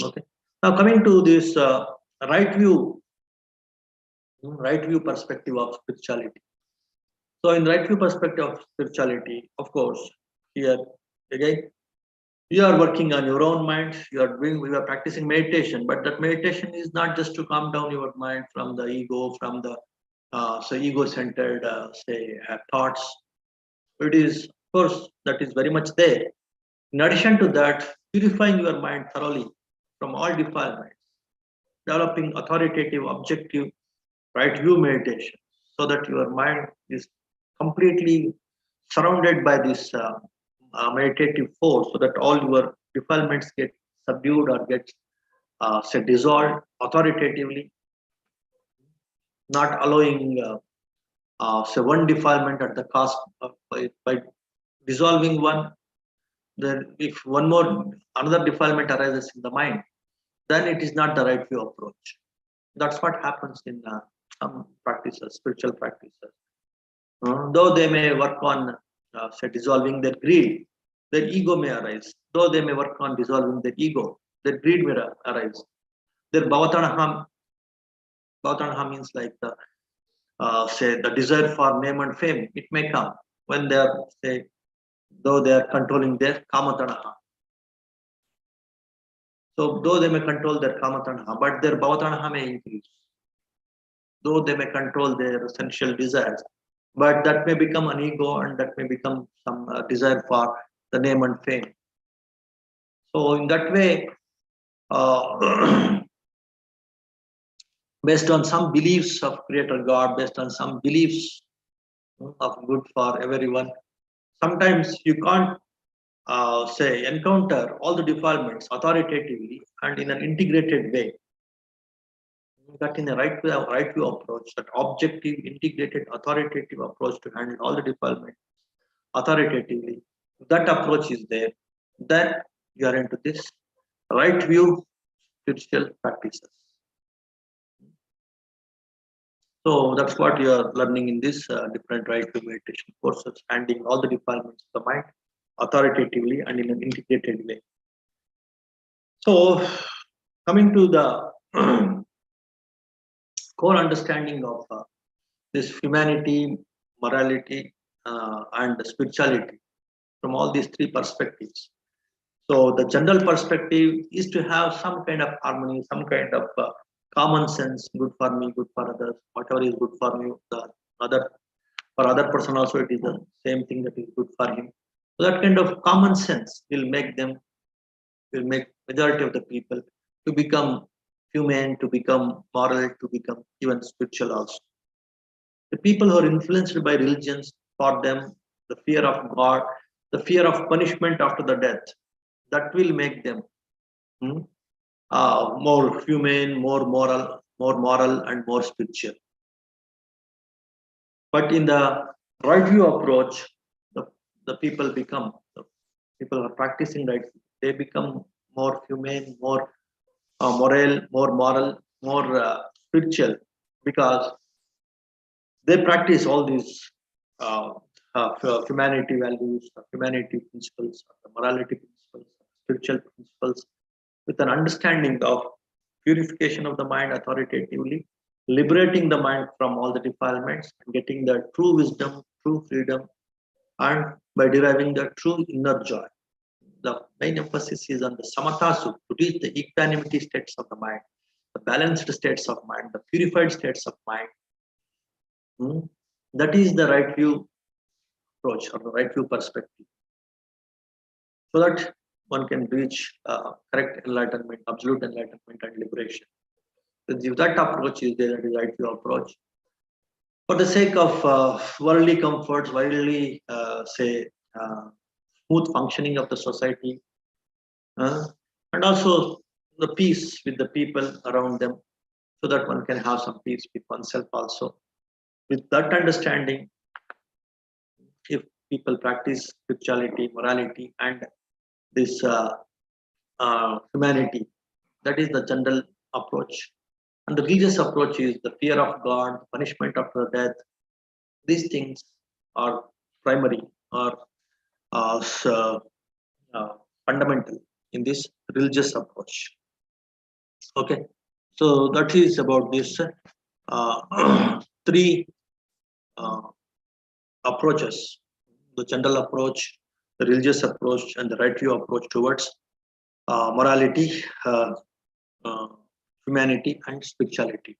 Okay. Now coming to this right view perspective of spirituality. So in right view perspective of spirituality, of course, here again, you are working on your own mind, you are practicing meditation, but that meditation is not just to calm down your mind from the ego, from the say ego-centered thoughts. It is, of course, that is very much there. In addition to that, purifying your mind thoroughly from all defilements, developing authoritative, objective, right view meditation, so that your mind is completely surrounded by this meditative force, so that all your defilements get subdued or get say dissolved authoritatively, not allowing say one defilement at the cost of by dissolving one. Then if one more another defilement arises in the mind, then it is not the right view approach. That's what happens in some practices, spiritual practices. Though they may work on say dissolving their greed, their ego may arise. Though they may work on dissolving their ego, their greed may arise. Their bhavatanaham means like the say the desire for name and fame. It may come when they are say though they are controlling their kamatanaha. So though they may control their kamatanaha, but their bhavatanaha may increase. Though they may control their essential desires, but that may become an ego and that may become some desire for the name and fame. So in that way, based on some beliefs of Creator God, based on some beliefs of good for everyone, sometimes you can't say encounter all the defilements authoritatively and in an integrated way. That in a right view approach, that objective, integrated, authoritative approach to handle all the defilements authoritatively, that approach is there, then you are into this right view spiritual practices. So that's what you are learning in this different right view meditation courses, handling all the defilements of the mind authoritatively and in an integrated way. So coming to the core understanding of this humanity, morality, and spirituality from all these three perspectives. So the general perspective is to have some kind of harmony, some kind of common sense, good for me, good for others, whatever is good for me, the other for other person also it is the same thing that is good for him. So that kind of common sense will make majority of the people to become humane, to become moral, to become even spiritual also. The people who are influenced by religions, for them, the fear of God, the fear of punishment after the death, that will make them hmm, more humane, more moral, and more spiritual. But in the right view approach, the people who are practicing right, they become more humane, more moral, more spiritual, because they practice all these uh, humanity values, humanity principles, morality principles, spiritual principles, with an understanding of purification of the mind authoritatively, liberating the mind from all the defilements, and getting the true wisdom, true freedom, and by deriving the true inner joy. The main emphasis is on the samatha sukha, to reach the equanimity states of the mind, the balanced states of mind, the purified states of mind. That is the right view approach or the right view perspective, so that one can reach correct enlightenment, absolute enlightenment, and liberation. So if that approach is there, that is right view approach. For the sake of worldly comforts, worldly smooth functioning of the society, and also the peace with the people around them, so that one can have some peace with oneself also. With that understanding, if people practice spirituality, morality, and this humanity, that is the general approach. And the religious approach is the fear of God, punishment after death. These things are primary or fundamental in this religious approach. Okay, so that is about this three uh, approaches: the general approach, the religious approach, and the right view approach towards morality, uh, humanity, and spirituality.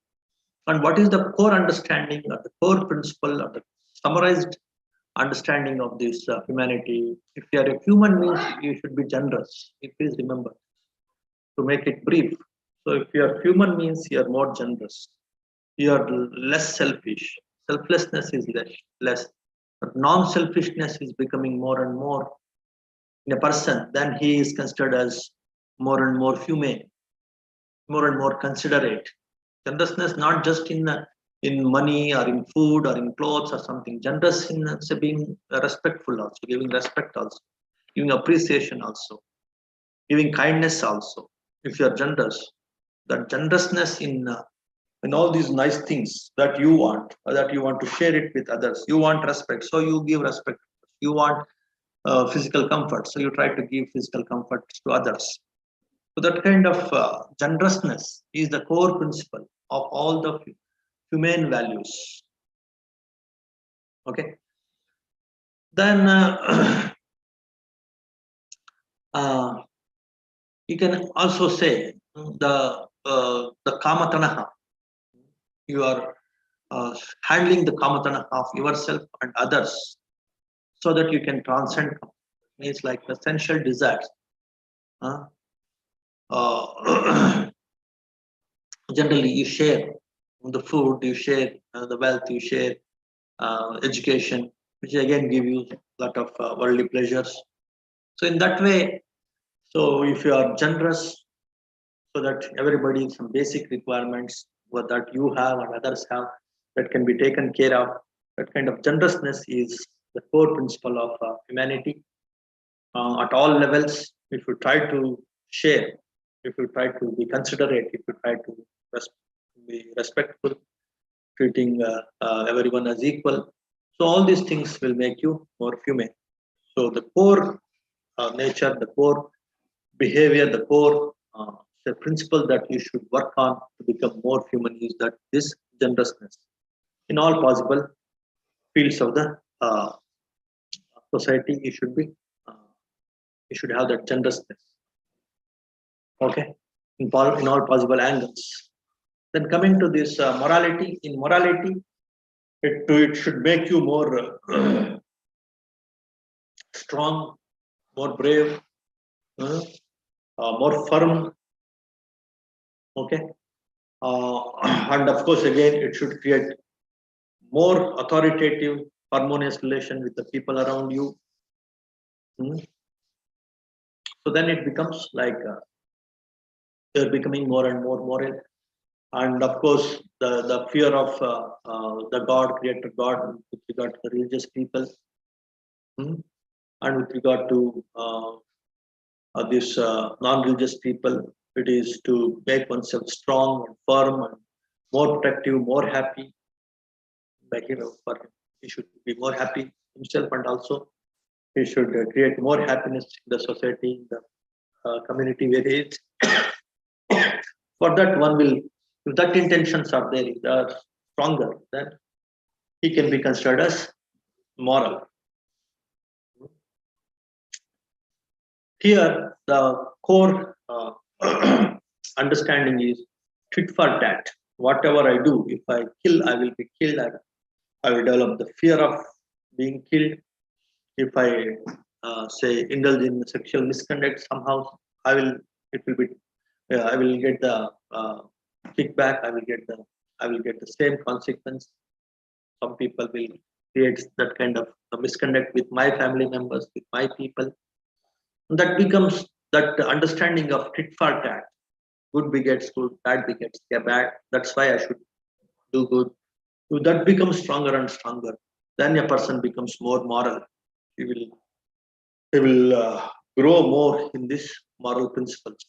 And what is the core understanding or the core principle or the summarized understanding of this humanity? If you are a human, means you should be generous. Please remember, to make it brief. So if you are human, means you are more generous. You are less selfish. Selflessness is less. But non-selfishness is becoming more and more in a person. Then he is considered as more and more humane, more and more considerate. Generousness not just in money or in food or in clothes or something. Generous in being respectful also, giving respect also, giving appreciation also, giving kindness also. If you are generous, that generousness in all these nice things that you want, or that you want to share it with others. You want respect, so you give respect. You want physical comfort, so you try to give physical comfort to others. So that kind of generousness is the core principle of all the humane values. Okay. Then you can also say the kamatanaha. You are handling the kamatanaha of yourself and others, so that you can transcend. Means like essential desires. Generally, you share the food, you share the wealth, you share education, which again give you a lot of worldly pleasures. So in that way, so if you are generous, so that everybody some basic requirements that you have and others have, that can be taken care of. That kind of generousness is the core principle of humanity. At all levels, if you try to share, if you try to be considerate, if you try to be respectful, treating everyone as equal, so all these things will make you more humane. So the core nature, the core behavior, the core the principle that you should work on to become more human is that this generousness in all possible fields of the society, you should have that generousness. Okay, in all possible angles. Then coming to this morality, in morality, it should make you more strong, more brave, more firm. Okay, and of course, again, it should create more authoritative, harmonious relation with the people around you. So then it becomes like you're becoming more and more moral. And of course, the fear of the God, Creator God, with regard to the religious people, and with regard to this non-religious people, it is to make oneself strong and firm and more protective, more happy. Like for him, he should be more happy himself, and also he should create more happiness in the society, in the community where he is. For that, one will, if that intentions are there, if they are stronger, then he can be considered as moral. Here, the core understanding is tit for tat. Whatever I do, if I kill, I will be killed. I will develop the fear of being killed. If I say indulge in sexual misconduct, somehow I will. It will be. I will get the kickback. I will get the same consequence. Some people will create that kind of misconduct with my family members, with my people. That becomes that understanding of tit for tat. Good begets good, bad begets bad. That's why I should do good. So that becomes stronger and stronger. Then a person becomes more moral. He will grow more in this moral principles.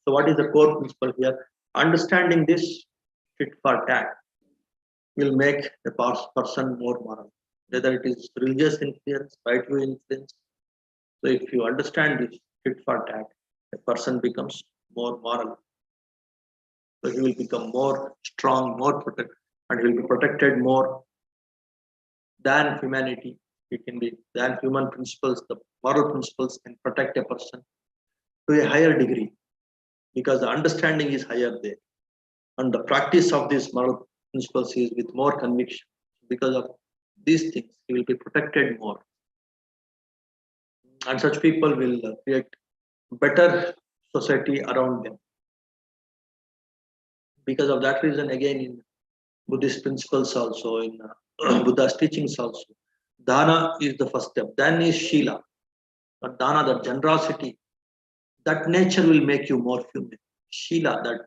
So what is the core principle here? Understanding this tit for tat will make the person more moral. Whether it is religious influence, right view influence. So if you understand this tit for tat, a person becomes more moral. So he will become more strong, more protected, and he will be protected more than humanity. It can be than human principles. The moral principles can protect a person to a higher degree because the understanding is higher there, and the practice of these moral principles is with more conviction. Because of these things, he will be protected more, and such people will create better society around them. Because of that reason, again in Buddhist principles also, in Buddha's teachings also, dana is the first step. Then is shila. But dana, the generosity, that nature will make you more human. Shila, that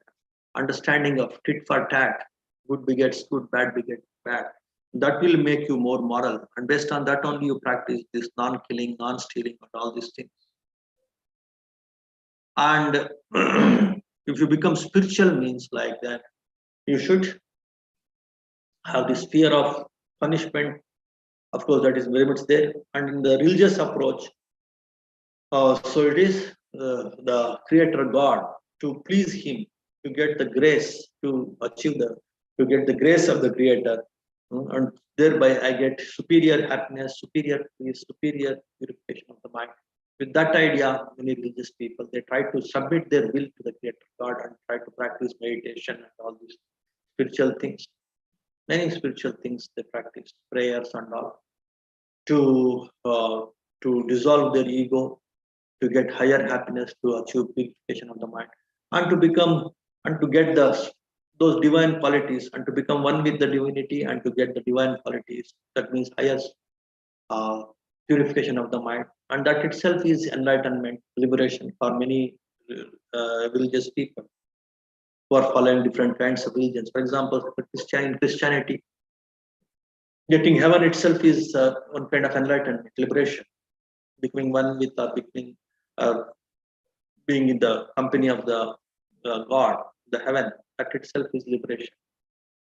understanding of tit for tat, good begets good, bad begets bad. That will make you more moral. And based on that only you practice this non-killing, non-stealing, and all these things. And if you become spiritual means like that, you should have this fear of punishment. Of course, that is very much there. And in the religious approach, so it is the Creator God, to please Him, to get the grace, to achieve to get the grace of the Creator, and thereby I get superior happiness, superior peace, superior purification of the mind. With that idea, many religious people, they try to submit their will to the Creator God and try to practice meditation and all these spiritual things. Many spiritual things they practice, prayers and all, to dissolve their ego, to get higher happiness, to achieve purification of the mind, and to become and to get those divine qualities, and to become one with the divinity, and to get the divine qualities. That means highest purification of the mind, and that itself is enlightenment, liberation for many religious people who are following different kinds of religions. For example, in Christianity, getting heaven itself is one kind of enlightenment, liberation, becoming one with becoming being in the company of the God, the heaven. That itself is liberation.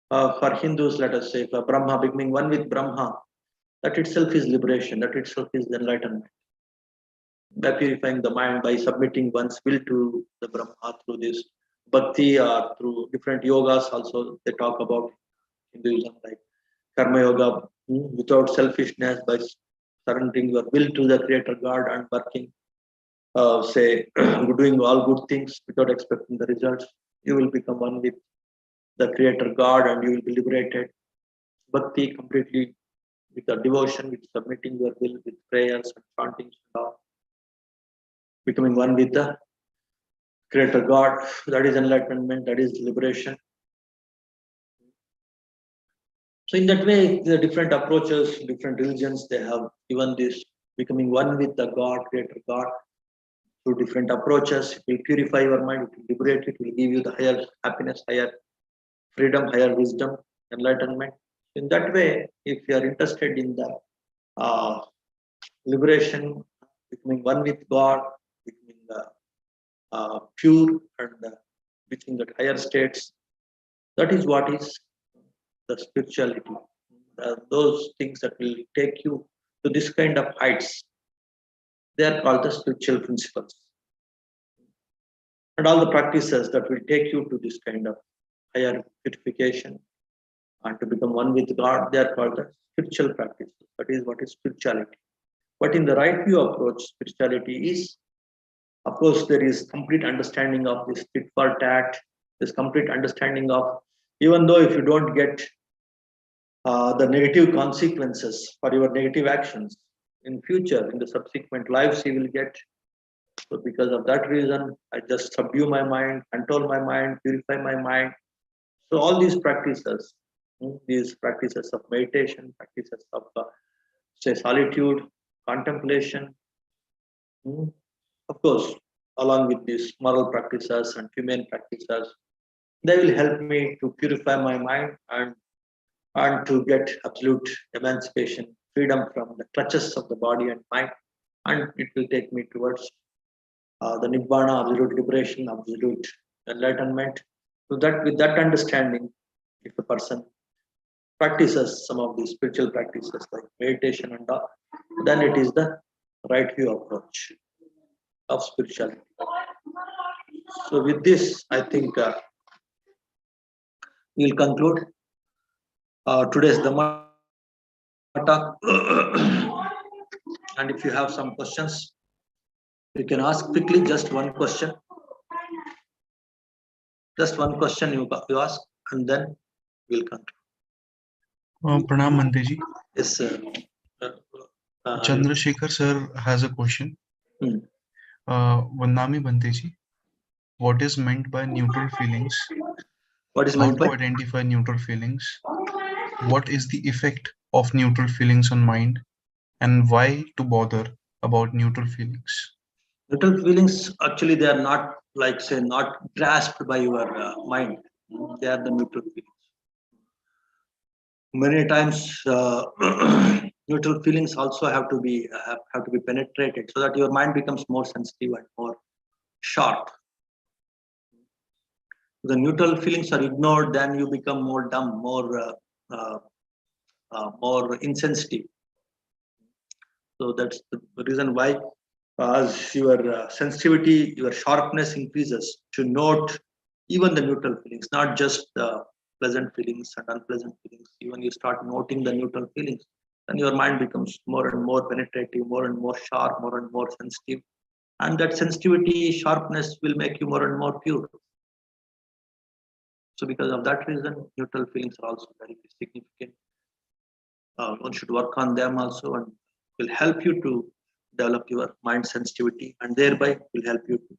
For Hindus, let us say, for Brahma, becoming one with Brahma, that itself is liberation. That itself is enlightenment. By purifying the mind, by submitting one's will to the Brahma through this bhakti or through different yogas, also they talk about Hinduism, like karma yoga, without selfishness, by surrendering your will to the Creator God and working, doing all good things without expecting the results, you will become one with the Creator God and you will be liberated. Bhakti completely with the devotion, with submitting your will, with prayers and chantings and all, becoming one with the Creator God. That is enlightenment, that is liberation. So in that way, the different approaches, different religions, they have given this becoming one with the God, Creator God, through different approaches. It will purify your mind, it will liberate it, will give you the higher happiness, higher freedom, higher wisdom, enlightenment. In that way, if you are interested in the liberation, becoming one with God, becoming pure and reaching that higher states, that is what is the spirituality. Those things that will take you to this kind of heights, they are called the spiritual principles. And all the practices that will take you to this kind of higher purification and to become one with God, they are called the spiritual practices. That is what is spirituality. But in the right view approach, spirituality is, of course, there is complete understanding of this tit for tat. There's complete understanding of, even though if you don't get the negative consequences for your negative actions in future, in the subsequent lives you will get. So because of that reason, I just subdue my mind, control my mind, purify my mind. So all these practices of meditation, practices of say solitude, contemplation, of course, along with these moral practices and humane practices, they will help me to purify my mind and to get absolute emancipation, freedom from the clutches of the body and mind, and it will take me towards the nibbana, absolute liberation, absolute enlightenment. So that with that understanding, if a person practices some of these spiritual practices like meditation and all, then it is the right view approach of spirituality. So with this, I think we'll conclude today's Dhamma talk. And if you have some questions, you can ask quickly, just one question. Just one question you ask, and then we'll conclude. Pranam Manteji. Yes, sir. Chandrasekhar sir has a question. Vandami Banteji, what is meant by neutral feelings? What is How meant to by identify neutral feelings? What is the effect of neutral feelings on mind? And why to bother about neutral feelings? neutral feelings? Actually, they are not like say not grasped by your mind. They are the neutral feelings. Many times, neutral feelings also have to be penetrated so that your mind becomes more sensitive and more sharp. The neutral feelings are ignored, then you become more dumb, more insensitive. So that's the reason why, as your sensitivity, your sharpness increases to note even the neutral feelings, not just the pleasant feelings and unpleasant feelings. Even you start noting the neutral feelings, then your mind becomes more and more penetrative, more and more sharp, more and more sensitive. And that sensitivity, sharpness will make you more and more pure. So because of that reason, neutral feelings are also very significant. One should work on them also, and will help you to develop your mind sensitivity, and thereby will help you to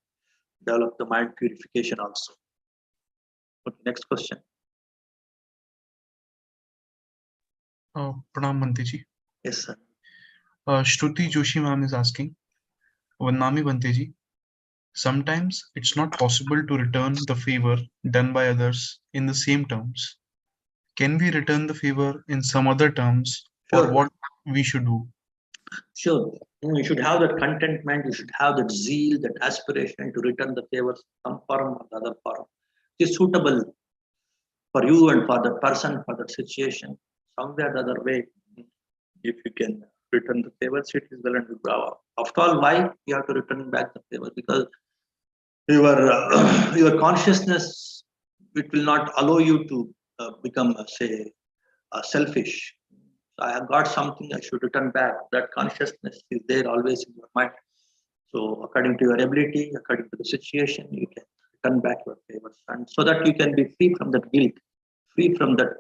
develop the mind purification also. Okay, next question. Pranam Banteji. Yes, sir. Shruti Joshi ma'am is asking, Vandami Banteji, sometimes it's not possible to return the favor done by others in the same terms. Can we return the favor in some other terms, or Sure. what we should do? Sure. You should have that contentment, you should have that zeal, that aspiration to return the favors, some form or the other form. It is suitable for you and for the person, for the situation, somewhere the other way. If you can return the favors, it is well and good. After all, why you have to return back the favors? Because your consciousness, it will not allow you to become, selfish. I have got something, I should return back. That consciousness is there always in your mind. So according to your ability, according to the situation, you can return back your favors, and so that you can be free from that guilt, free from that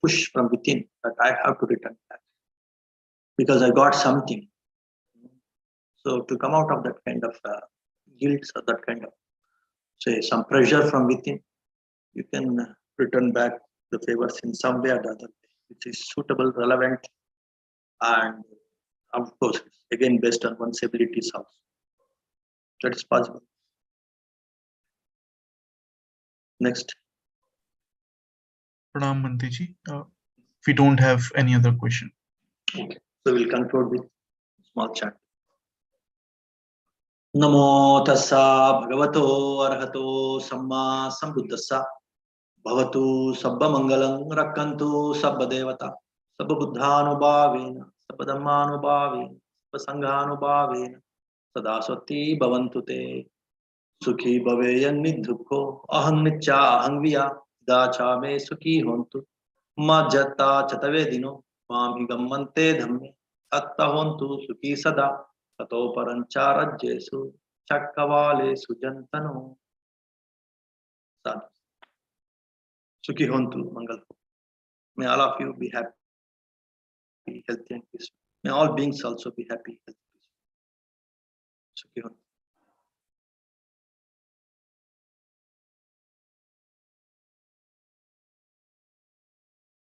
push from within that I have to return back because I got something. So to come out of that kind of guilt or that kind of say some pressure from within, you can return back the favors in some way or the other, which is suitable, relevant, and of course, again based on one's abilities also. That is possible. Next. Pranam Bante ji. We don't have any other question. Okay. So we'll conclude with small chant. नमो तस्सा भगवतो अर्हतो सम्मा सम्बुद्धस्सा भवतु सर्वमङ्गलं रक्षन्तु सर्वदेवता सर्वबुद्धानुभावेन सर्वधर्मानुभावेन सर्वसङ्घानुभावेन सदा स्वस्ति भवन्तु ते सुखी भवेयं निर्दुःखो अहं नित्या अहं विया दाचा मे सुखी होन्तु मज्जता चतवेदिनो मां हि गम्मन्ते धम्मे अत्त होन्तु सुखी सदा ततो परञ्चारज्येषु चक्रवालेषु जन्तनो साधु सुखी होन्तु मंगल. May all of you be happy, healthy and peaceful. May all beings also be happy, healthy, peaceful. Sukhi hontu.